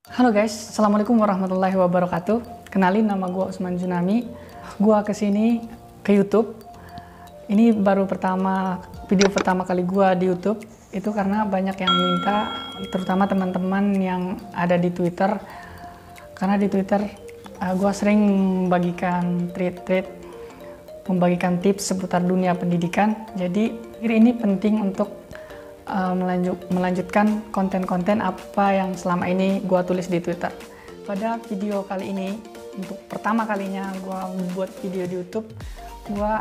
Halo guys, Assalamualaikum warahmatullahi wabarakatuh. Kenalin, nama gue Usman Junami. Gue kesini ke YouTube. Ini baru video pertama kali gue di YouTube. Itu karena banyak yang minta, terutama teman-teman yang ada di Twitter. Karena di Twitter gue sering membagikan membagikan tips seputar dunia pendidikan. Jadi ini penting untuk melanjutkan konten-konten apa yang selama ini gue tulis di Twitter. Pada video kali ini, untuk pertama kalinya gue membuat video di YouTube, gue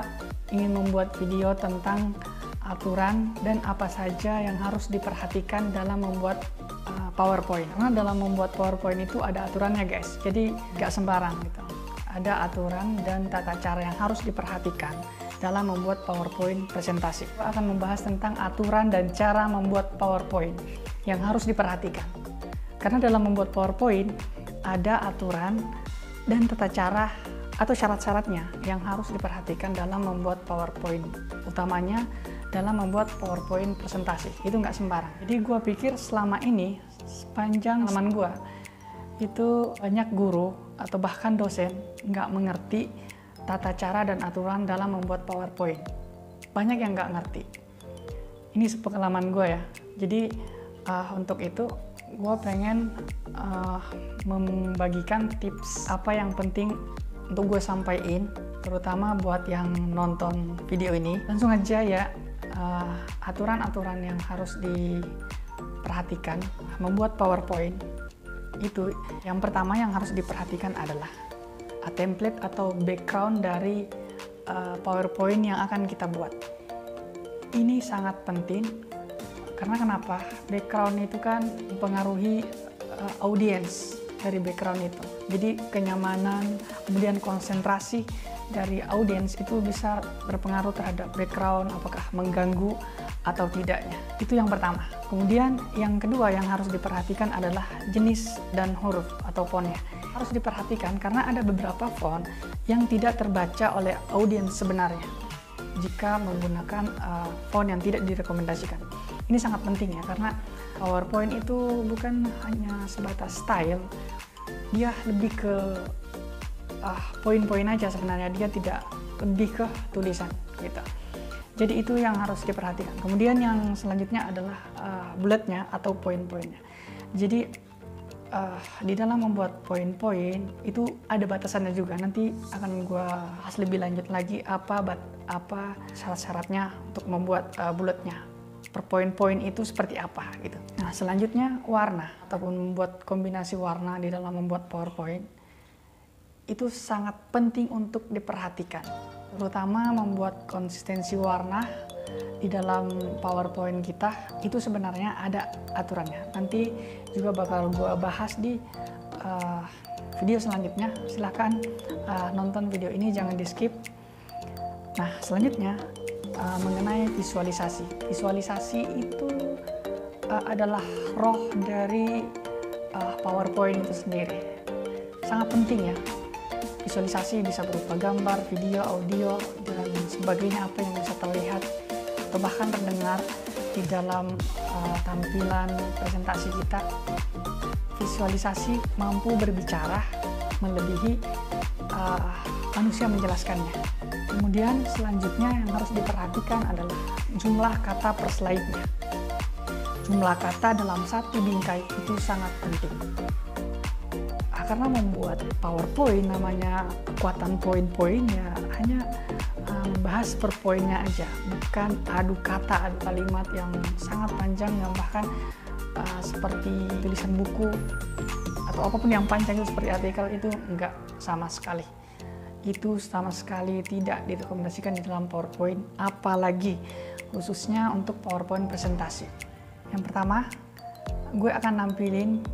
ingin membuat video tentang aturan dan apa saja yang harus diperhatikan dalam membuat PowerPoint. Karena dalam membuat PowerPoint itu ada aturannya guys, jadi gak sembarang gitu. Ada aturan dan tata cara yang harus diperhatikan dalam membuat PowerPoint presentasi. Saya akan membahas tentang aturan dan cara membuat PowerPoint yang harus diperhatikan. Karena dalam membuat PowerPoint ada aturan dan tata cara atau syarat-syaratnya yang harus diperhatikan dalam membuat PowerPoint. Utamanya dalam membuat PowerPoint presentasi. Itu nggak sembarang. Jadi gue pikir selama ini sepanjang zaman gue itu banyak guru atau bahkan dosen nggak mengerti tata cara dan aturan dalam membuat PowerPoint. Banyak yang nggak ngerti. Ini sepengalaman gue ya. Jadi untuk itu gue pengen membagikan tips apa yang penting untuk gue sampaikan, terutama buat yang nonton video ini. Langsung aja ya, aturan-aturan yang harus diperhatikan membuat PowerPoint. Itu yang pertama yang harus diperhatikan adalah template atau background dari PowerPoint yang akan kita buat. Ini sangat penting karena kenapa? Background itu kan mempengaruhi audiens dari background itu. Jadi kenyamanan, kemudian konsentrasi dari audiens itu bisa berpengaruh terhadap background, apakah mengganggu atau tidaknya. Itu yang pertama. Kemudian yang kedua yang harus diperhatikan adalah jenis dan huruf atau fontnya. Harus diperhatikan karena ada beberapa font yang tidak terbaca oleh audiens sebenarnya jika menggunakan font yang tidak direkomendasikan. Ini sangat penting ya, karena PowerPoint itu bukan hanya sebatas style, dia lebih ke poin-poin aja sebenarnya, dia tidak lebih ke tulisan gitu. Jadi itu yang harus diperhatikan. Kemudian yang selanjutnya adalah bulletnya atau poin-poinnya. Jadi di dalam membuat poin-poin itu ada batasannya juga. Nanti akan gue bahas lebih lanjut lagi apa syarat-syaratnya untuk membuat bulletnya. Per poin-poin itu seperti apa gitu. Nah selanjutnya warna ataupun membuat kombinasi warna di dalam membuat PowerPoint itu sangat penting untuk diperhatikan. Terutama membuat konsistensi warna di dalam PowerPoint kita itu sebenarnya ada aturannya. Nanti juga bakal gue bahas di video selanjutnya. Silahkan nonton video ini, jangan di skip. Nah selanjutnya mengenai visualisasi. Visualisasi itu adalah roh dari PowerPoint itu sendiri. Sangat penting ya. Visualisasi bisa berupa gambar, video, audio, dan sebagainya apa yang bisa terlihat atau bahkan terdengar di dalam tampilan presentasi kita. Visualisasi mampu berbicara melebihi manusia menjelaskannya. Kemudian selanjutnya yang harus diperhatikan adalah jumlah kata per slide-nya. Jumlah kata dalam satu bingkai itu sangat penting. Karena membuat PowerPoint namanya kekuatan poin-poinnya hanya membahas per poinnya aja, bukan adu kata, adu kalimat yang sangat panjang yang bahkan seperti tulisan buku atau apapun yang panjang itu seperti artikel itu enggak sama sekali. Itu sama sekali tidak direkomendasikan di dalam PowerPoint, apalagi khususnya untuk PowerPoint presentasi. Yang pertama, gue akan nampilin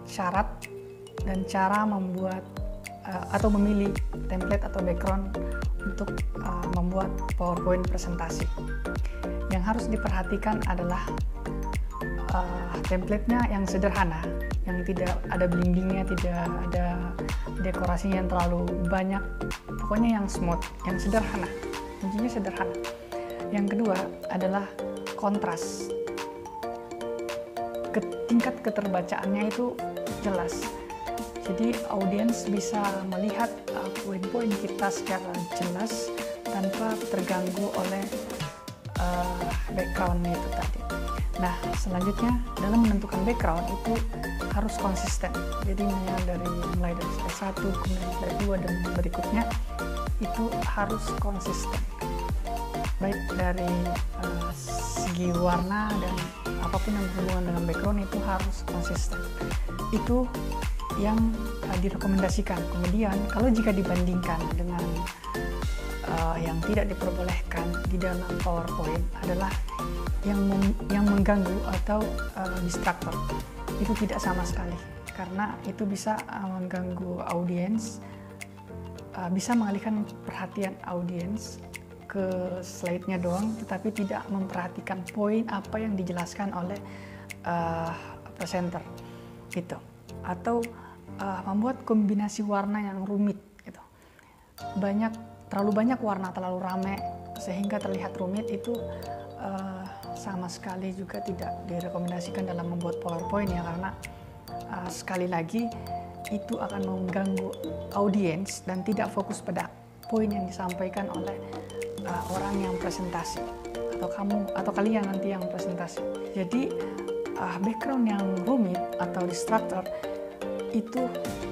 syarat dan cara membuat atau memilih template atau background untuk membuat PowerPoint presentasi. Yang harus diperhatikan adalah template-nya yang sederhana, yang tidak ada bling-blingnya, tidak ada dekorasinya yang terlalu banyak, pokoknya yang smooth, yang sederhana, kuncinya sederhana. Yang kedua adalah kontras. tingkat keterbacaannya itu jelas. Jadi audiens bisa melihat poin-poin kita secara jelas tanpa terganggu oleh background itu tadi. Nah, selanjutnya dalam menentukan background itu harus konsisten. Jadi mulai dari slide 1, kemudian slide 2 dan berikutnya itu harus konsisten. Baik dari segi warna dan apapun yang berhubungan dengan background itu harus konsisten. Itu yang direkomendasikan. Kemudian kalau jika dibandingkan dengan yang tidak diperbolehkan di dalam PowerPoint adalah yang mengganggu atau distraktor. Itu tidak sama sekali karena itu bisa mengganggu audiens, bisa mengalihkan perhatian audiens ke slide-nya doang, tetapi tidak memperhatikan poin apa yang dijelaskan oleh presenter gitu, atau membuat kombinasi warna yang rumit gitu. Terlalu banyak warna, terlalu ramai sehingga terlihat rumit, itu sama sekali juga tidak direkomendasikan dalam membuat PowerPoint ya, karena sekali lagi itu akan mengganggu audiens dan tidak fokus pada poin yang disampaikan oleh orang yang presentasi atau kamu atau kalian nanti yang presentasi. Jadi background yang rumit atau distraktor itu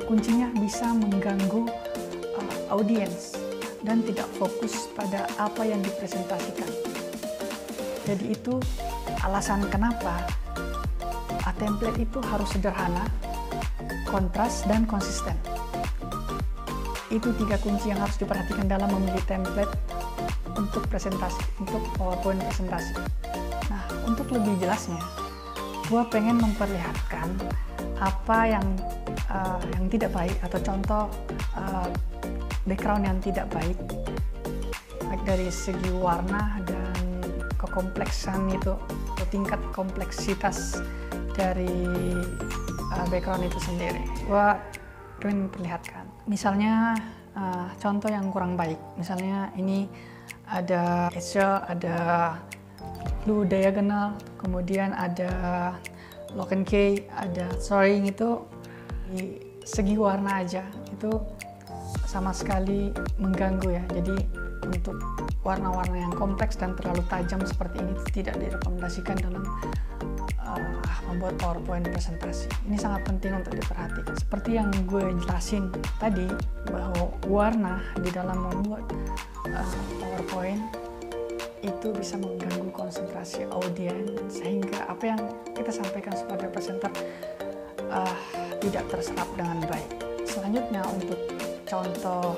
kuncinya bisa mengganggu audiens dan tidak fokus pada apa yang dipresentasikan. Jadi itu alasan kenapa template itu harus sederhana, kontras, dan konsisten. Itu 3 kunci yang harus diperhatikan dalam memilih template untuk presentasi, untuk PowerPoint presentasi. Nah, untuk lebih jelasnya, gue pengen memperlihatkan apa yang tidak baik atau contoh background yang tidak baik dari segi warna dan kekompleksan itu, atau tingkat kompleksitas dari background itu sendiri. Gua pengen perlihatkan. Misalnya contoh yang kurang baik. Misalnya ini ada edge, ada blue diagonal, kemudian ada lock and key, ada sorry, itu di segi warna aja itu sama sekali mengganggu ya. Jadi untuk warna-warna yang kompleks dan terlalu tajam seperti ini tidak direkomendasikan dalam membuat PowerPoint presentasi. Ini sangat penting untuk diperhatikan. Seperti yang gue jelasin tadi, bahwa warna di dalam membuat PowerPoint itu bisa mengganggu konsentrasi audiens sehingga apa yang kita sampaikan sebagai presenter tidak terserap dengan baik. Selanjutnya untuk contoh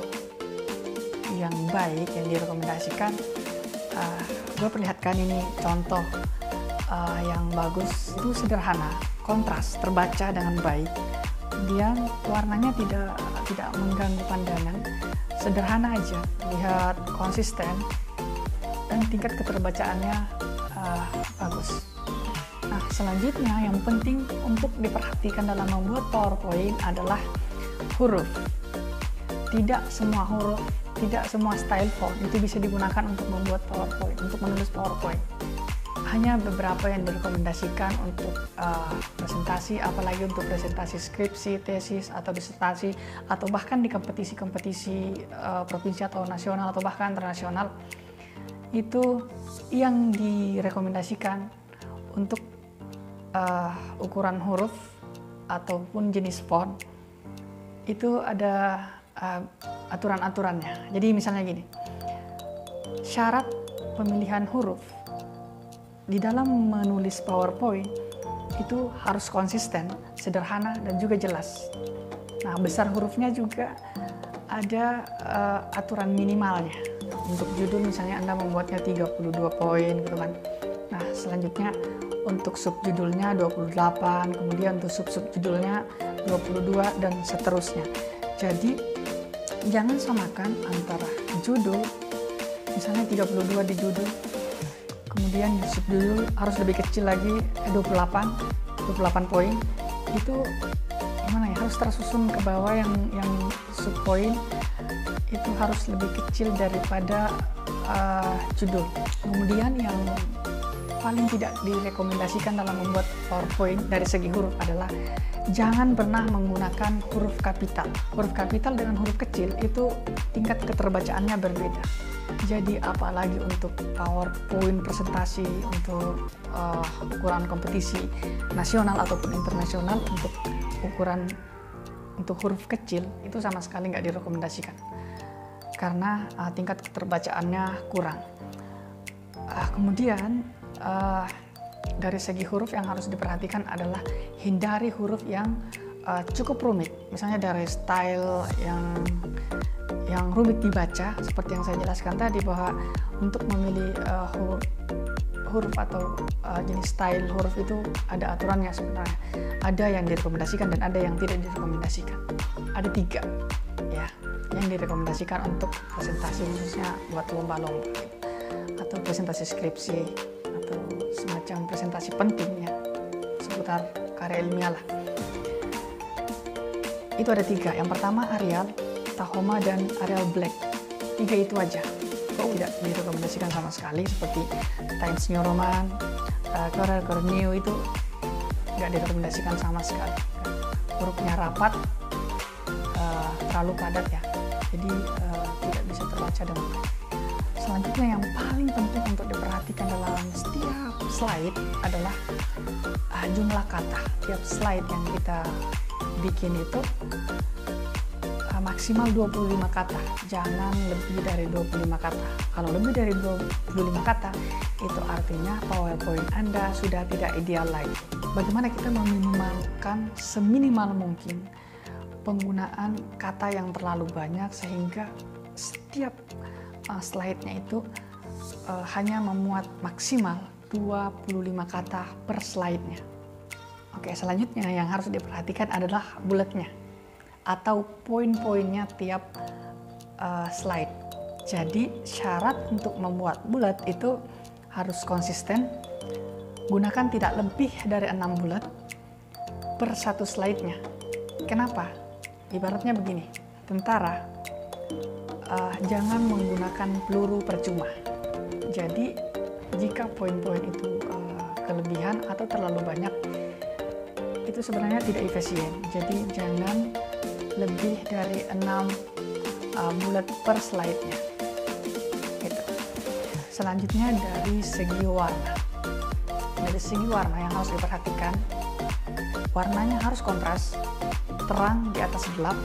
yang baik yang direkomendasikan, gue perlihatkan ini contoh yang bagus. Itu sederhana, kontras, terbaca dengan baik, kemudian warnanya tidak mengganggu pandangan, sederhana aja, lihat konsisten, dan tingkat keterbacaannya bagus. Nah, selanjutnya yang penting untuk diperhatikan dalam membuat PowerPoint adalah huruf. Tidak semua huruf, tidak semua style font itu bisa digunakan untuk membuat PowerPoint, untuk menulis PowerPoint. Hanya beberapa yang direkomendasikan untuk presentasi, apalagi untuk presentasi skripsi, tesis, atau disertasi, atau bahkan di kompetisi-kompetisi provinsi atau nasional, atau bahkan internasional. Itu yang direkomendasikan untuk ukuran huruf ataupun jenis font. Itu ada aturan-aturannya. Jadi misalnya gini, syarat pemilihan huruf di dalam menulis PowerPoint itu harus konsisten, sederhana, dan juga jelas. Nah, besar hurufnya juga ada aturan minimalnya. Untuk judul misalnya Anda membuatnya 32 poin gitu kan. Nah, selanjutnya untuk subjudulnya 28, kemudian untuk sub-subjudulnya 22, dan seterusnya. Jadi jangan samakan antara judul, misalnya 32 di judul, kemudian di subjudul harus lebih kecil lagi, 28 poin. Itu gimana ya, harus tersusun ke bawah, yang subpoin itu harus lebih kecil daripada judul. Kemudian yang paling tidak direkomendasikan dalam membuat PowerPoint dari segi huruf adalah jangan pernah menggunakan huruf kapital. Huruf kapital dengan huruf kecil itu tingkat keterbacaannya berbeda. Jadi apalagi untuk PowerPoint presentasi untuk ukuran kompetisi nasional ataupun internasional, untuk ukuran untuk huruf kecil itu sama sekali nggak direkomendasikan karena tingkat keterbacaannya kurang. Kemudian dari segi huruf yang harus diperhatikan adalah hindari huruf yang cukup rumit. Misalnya dari style yang rumit dibaca, seperti yang saya jelaskan tadi, bahwa untuk memilih huruf atau jenis style huruf itu ada aturannya sebenarnya. Ada yang direkomendasikan dan ada yang tidak direkomendasikan. Ada 3 ya yang direkomendasikan untuk presentasi, khususnya buat lomba-lomba atau presentasi skripsi atau semacam presentasi pentingnya seputar karya ilmiah lah. Itu ada 3. Yang pertama Arial, Tahoma, dan Arial Black. 3 itu aja. Kok tidak direkomendasikan sama sekali, seperti Times New Roman, Courier New itu nggak direkomendasikan sama sekali. Hurufnya rapat, terlalu padat ya, jadi tidak bisa terbaca dengan baik. Selanjutnya yang paling penting untuk diperhatikan dalam setiap slide adalah jumlah kata. Tiap slide yang kita bikin itu maksimal 25 kata, jangan lebih dari 25 kata. Kalau lebih dari 25 kata, itu artinya PowerPoint Anda sudah tidak ideal lagi. Bagaimana kita meminimalkan seminimal mungkin penggunaan kata yang terlalu banyak sehingga setiap slide-nya itu hanya memuat maksimal 25 kata per slide-nya. Oke, selanjutnya yang harus diperhatikan adalah bulletnya atau poin-poinnya tiap slide. Jadi syarat untuk membuat bullet itu harus konsisten, gunakan tidak lebih dari 6 bullet per satu slide-nya. Kenapa? Ibaratnya begini, tentara jangan menggunakan peluru percuma. Jadi jika poin-poin itu kelebihan atau terlalu banyak, itu sebenarnya tidak efisien. Jadi jangan lebih dari 6 bullet per slide-nya. Gitu. Selanjutnya dari segi warna. Dari segi warna yang harus diperhatikan, warnanya harus kontras, terang di atas gelap,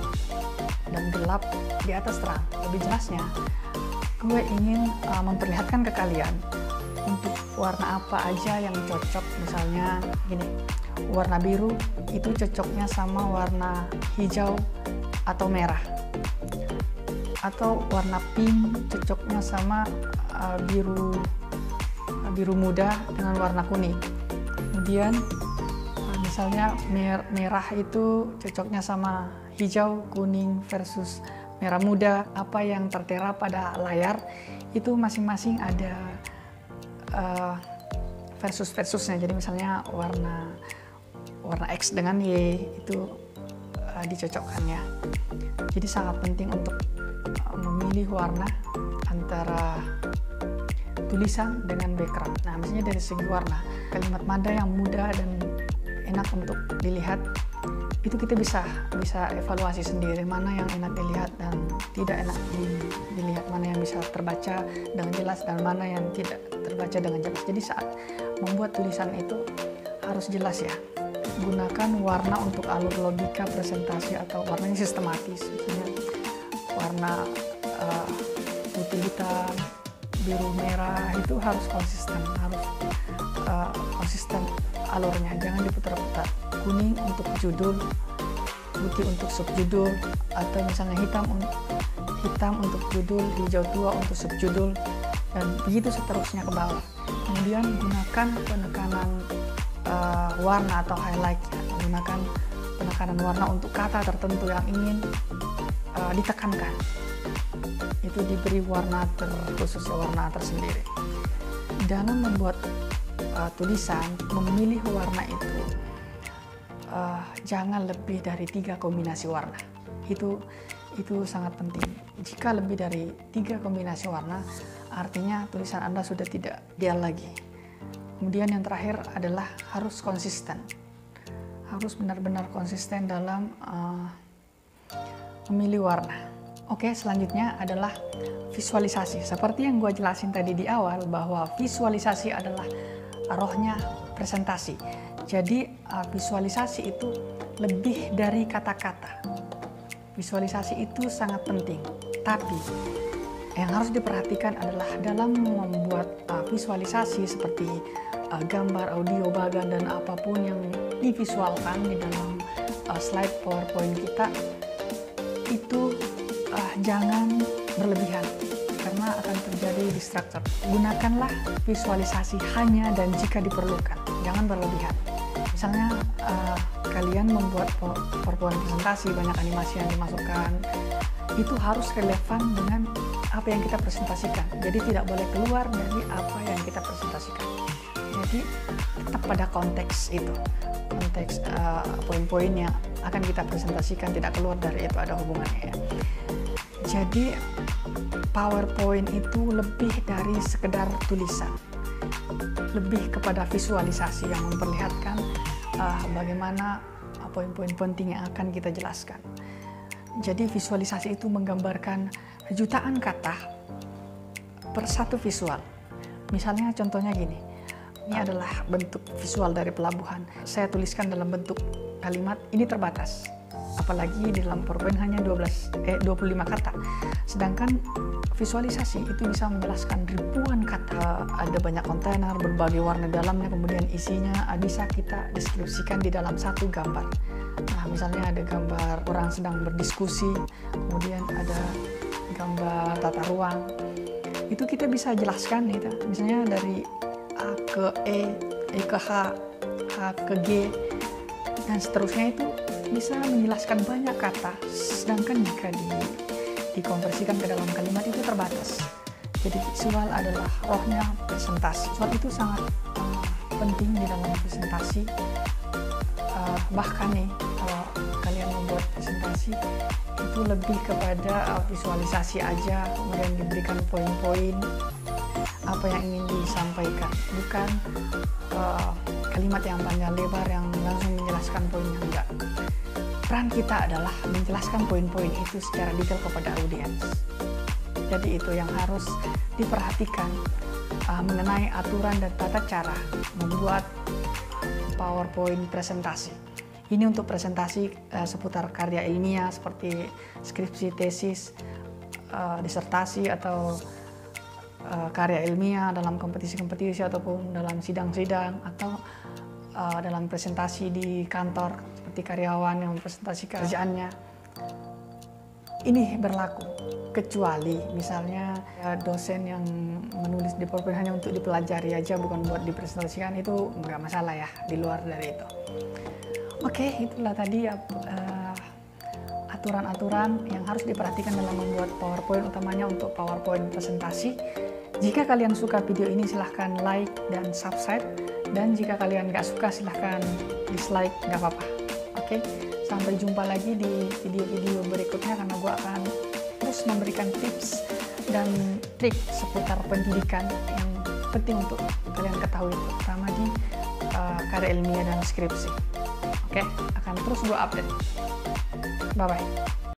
dan gelap di atas terang. Lebih jelasnya, gue ingin memperlihatkan ke kalian untuk warna apa aja yang cocok. Misalnya gini, warna biru itu cocoknya sama warna hijau atau merah, atau warna pink cocoknya sama biru muda dengan warna kuning. Kemudian misalnya merah itu cocoknya sama hijau, kuning versus merah muda. Apa yang tertera pada layar itu masing-masing ada versusnya. Jadi misalnya warna X dengan Y itu dicocokkannya. Jadi sangat penting untuk memilih warna antara tulisan dengan background. Nah, misalnya dari segi warna, kalimat mada yang mudah dan enak untuk dilihat, itu kita bisa evaluasi sendiri mana yang enak dilihat dan tidak enak dilihat, mana yang bisa terbaca dengan jelas dan mana yang tidak terbaca dengan jelas. Jadi saat membuat tulisan itu harus jelas ya. Gunakan warna untuk alur logika presentasi atau warnanya sistematis, misalnya warna putih hitam, biru merah, itu harus konsisten, konsisten alurnya, jangan diputar-putar. Kuning untuk judul, putih untuk subjudul, atau misalnya hitam untuk judul, hijau tua untuk subjudul, dan begitu seterusnya ke bawah. Kemudian gunakan penekanan warna atau highlight, menggunakan penekanan warna untuk kata tertentu yang ingin ditekankan. Itu diberi warna terkhusus, warna tersendiri. Dalam membuat tulisan, memilih warna itu jangan lebih dari 3 kombinasi warna. Itu sangat penting. Jika lebih dari 3 kombinasi warna, artinya tulisan Anda sudah tidak ideal lagi. Kemudian yang terakhir adalah harus konsisten. Harus benar-benar konsisten dalam memilih warna. Oke, selanjutnya adalah visualisasi. Seperti yang gue jelasin tadi di awal, bahwa visualisasi adalah rohnya presentasi. Jadi visualisasi itu lebih dari kata-kata. Visualisasi itu sangat penting. Tapi yang harus diperhatikan adalah dalam membuat visualisasi seperti gambar, audio, bagan, dan apapun yang divisualkan di dalam slide PowerPoint kita, itu jangan berlebihan karena akan terjadi distractor. Gunakanlah visualisasi hanya dan jika diperlukan, jangan berlebihan. Misalnya kalian membuat PowerPoint presentasi, banyak animasi yang dimasukkan, itu harus relevan dengan apa yang kita presentasikan. Jadi tidak boleh keluar dari apa yang kita presentasikan. Jadi tetap pada konteks itu, konteks poin-poin yang akan kita presentasikan, tidak keluar dari itu, ada hubungannya ya. Jadi PowerPoint itu lebih dari sekedar tulisan, lebih kepada visualisasi yang memperlihatkan bagaimana poin-poin penting yang akan kita jelaskan. Jadi visualisasi itu menggambarkan jutaan kata per satu visual. Misalnya contohnya gini, ini adalah bentuk visual dari pelabuhan. Saya tuliskan dalam bentuk kalimat, ini terbatas. Apalagi di dalam PowerPoint hanya 25 kata. Sedangkan visualisasi itu bisa menjelaskan ribuan kata, ada banyak kontainer, berbagai warna dalamnya, kemudian isinya bisa kita deskripsikan di dalam satu gambar. Nah, misalnya ada gambar orang sedang berdiskusi, kemudian ada gambar tata ruang. Itu kita bisa jelaskan gitu. Misalnya dari A ke E, E ke H, H ke G, dan seterusnya, itu bisa menjelaskan banyak kata. Sedangkan jika dikonversikan ke dalam kalimat itu terbatas. Jadi visual adalah rohnya presentasi. Visual itu sangat penting di dalam presentasi. Bahkan nih, kalau kalian membuat presentasi itu lebih kepada visualisasi aja, kemudian diberikan poin-poin apa yang ingin disampaikan, bukan kalimat yang panjang lebar yang langsung menjelaskan poinnya. Enggak. Peran kita adalah menjelaskan poin-poin itu secara detail kepada audiens. Jadi itu yang harus diperhatikan mengenai aturan dan tata cara membuat PowerPoint presentasi. Ini untuk presentasi seputar karya ilmiah seperti skripsi, tesis, disertasi, atau karya ilmiah dalam kompetisi-kompetisi ataupun dalam sidang-sidang, atau dalam presentasi di kantor seperti karyawan yang mempresentasikan kerjaannya. Ini berlaku, kecuali misalnya dosen yang menulis di PowerPoint hanya untuk dipelajari aja, bukan buat dipresentasikan, itu nggak masalah ya, di luar dari itu. Oke, itulah tadi aturan-aturan yang harus diperhatikan dalam membuat PowerPoint, utamanya untuk PowerPoint presentasi. Jika kalian suka video ini, silahkan like dan subscribe. Dan jika kalian nggak suka, silahkan dislike, nggak apa-apa. Oke, sampai jumpa lagi di video-video berikutnya, karena gue akan terus memberikan tips dan trik seputar pendidikan yang penting untuk kalian ketahui, terutama di karya ilmiah dan skripsi. Oke, akan terus gue update. Bye-bye.